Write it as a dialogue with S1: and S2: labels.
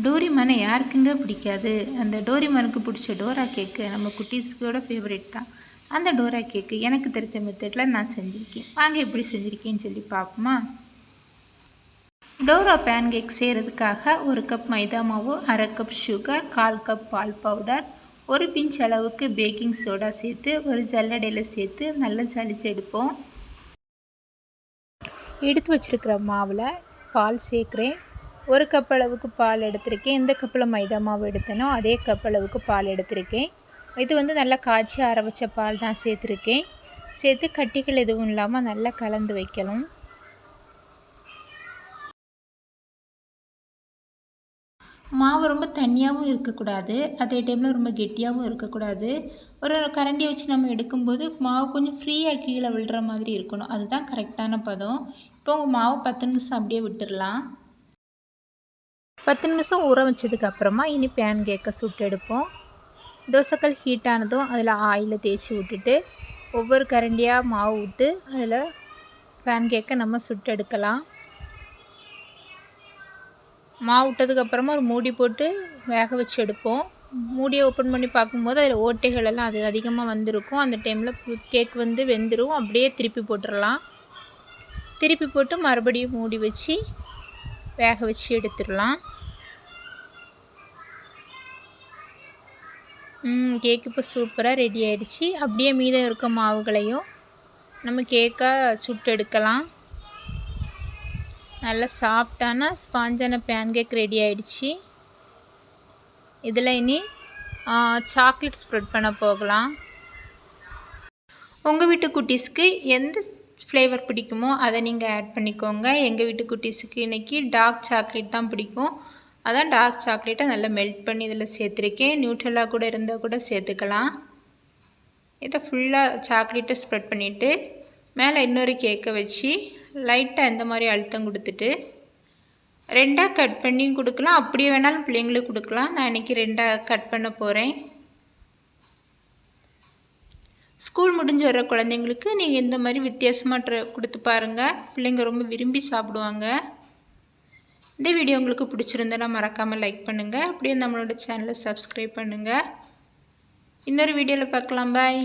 S1: டோரிமானை யாருக்குங்க பிடிக்காது? அந்த டோரிமானுக்கு பிடிச்ச டோரா கேக்கு நம்ம குட்டீஸ்கோட ஃபேவரட் தான். அந்த டோரா கேக்கு எனக்கு தெரிஞ்ச மெத்தடில் நான் செஞ்சுருக்கேன். வாங்க எப்படி செஞ்சுருக்கேன்னு சொல்லி பார்ப்போமா? டோரா பேன் கேக் செய்கிறதுக்காக 1 கப் மைதா மாவு, 1/2 கப் சுகர், 1/4 கப் பால் பவுடர், 1 பிஞ்ச் அளவுக்கு பேக்கிங் சோடா சேர்த்து ஒரு ஜல்லடையில் சேர்த்து நல்லா ஜலிச்சு எடுப்போம். எடுத்து வச்சுருக்கிற மாவில் பால் சேர்க்குறேன். 1 கப் அளவுக்கு பால் எடுத்திருக்கேன். எந்த கப்பில் மைதா மாவு எடுத்தனோ அதே கப் அளவுக்கு பால் எடுத்திருக்கேன். இது வந்து நல்லா காய்ச்சி ஆற வச்ச பால் தான் சேர்த்துருக்கேன். சேர்த்து கட்டிகள் எதுவும் இல்லாமல் நல்லா கலந்து வைக்கணும். மாவு ரொம்ப தண்ணியாகவும் இருக்கக்கூடாது, அதே டைமில் ரொம்ப கெட்டியாகவும் இருக்கக்கூடாது. ஒரு கரண்டியை வச்சு நம்ம எடுக்கும்போது மாவு கொஞ்சம் ஃப்ரீயாக கீழே விழுற மாதிரி இருக்கணும். அதுதான் கரெக்டான பதம். இப்போ மாவு 10 நிமிஷம் அப்படியே விட்டுடலாம். 10 நிமிஷம் ஊற வச்சதுக்கப்புறமா இனி பேன் கேக்கை சுட்டு எடுப்போம். தோசைக்கல் ஹீட் ஆனதும் அதில் ஆயிலை தேய்ச்சி விட்டுட்டு ஒவ்வொரு கரண்டியாக மாவு விட்டு அதில் பேன் கேக்கை நம்ம சுட்டு எடுக்கலாம். மாவு விட்டதுக்கப்புறமா ஒரு மூடி போட்டு வேக வச்சு எடுப்போம். மூடியை ஓப்பன் பண்ணி பார்க்கும்போது அதில் ஓட்டைகள் எல்லாம் அது அதிகமாக வந்திருக்கும். அந்த டைமில் கேக் வந்து வெந்துடும். அப்படியே திருப்பி போட்டுடலாம். திருப்பி போட்டு மறுபடியும் மூடி வச்சு வேக வச்சு எடுத்துடலாம். கேக் இப்போ சூப்பராக ரெடி ஆகிடுச்சு. அப்படியே மீதம் இருக்க மாவுகளையும் நம்ம கேக்காக சுட்டு எடுக்கலாம். நல்லா சாஃப்டான ஸ்பாஞ்சான பேன் கேக் ரெடி ஆகிடுச்சு. இதில் இனி சாக்லேட் ஸ்ப்ரெட் பண்ண போகலாம். உங்கள் வீட்டு குட்டீஸ்க்கு எந்த ஃப்ளேவர் பிடிக்குமோ அதை நீங்கள் ஆட் பண்ணிக்கோங்க. எங்கள் வீட்டு குட்டீஸுக்கு இன்றைக்கி டார்க் சாக்லேட் தான் பிடிக்கும். அதான் டார்க் சாக்லேட்டை நல்லா மெல்ட் பண்ணி இதில் சேர்த்துருக்கேன். நியூட்ரலா கூட இருந்தால் கூட சேர்த்துக்கலாம். இதை ஃபுல்லாக சாக்லேட்டை ஸ்ப்ரெட் பண்ணிவிட்டு மேலே இன்னொரு கேக்கை வச்சு லைட்டாக இந்த மாதிரி அழுத்தம் கொடுத்துட்டு 2ஆக கட் பண்ணி கொடுக்கலாம். அப்படியே வேணாலும் பிள்ளைங்களுக்கு கொடுக்கலாம். நான் இன்றைக்கி 2ஆக கட் பண்ண போகிறேன். ஸ்கூல் முடிஞ்சு வர குழந்தைங்களுக்கு நீங்கள் இந்த மாதிரி வித்தியாசமாக கொடுத்து பாருங்கள். பிள்ளைங்க ரொம்ப விரும்பி சாப்பிடுவாங்க. இந்த வீடியோ உங்களுக்கு பிடிச்சிருந்தா மறக்காமல் லைக் பண்ணுங்கள். அப்படியே நம்மளோட சேனலை சப்ஸ்கிரைப் பண்ணுங்கள். இன்னொரு வீடியோவில் பார்க்கலாம். பாய்.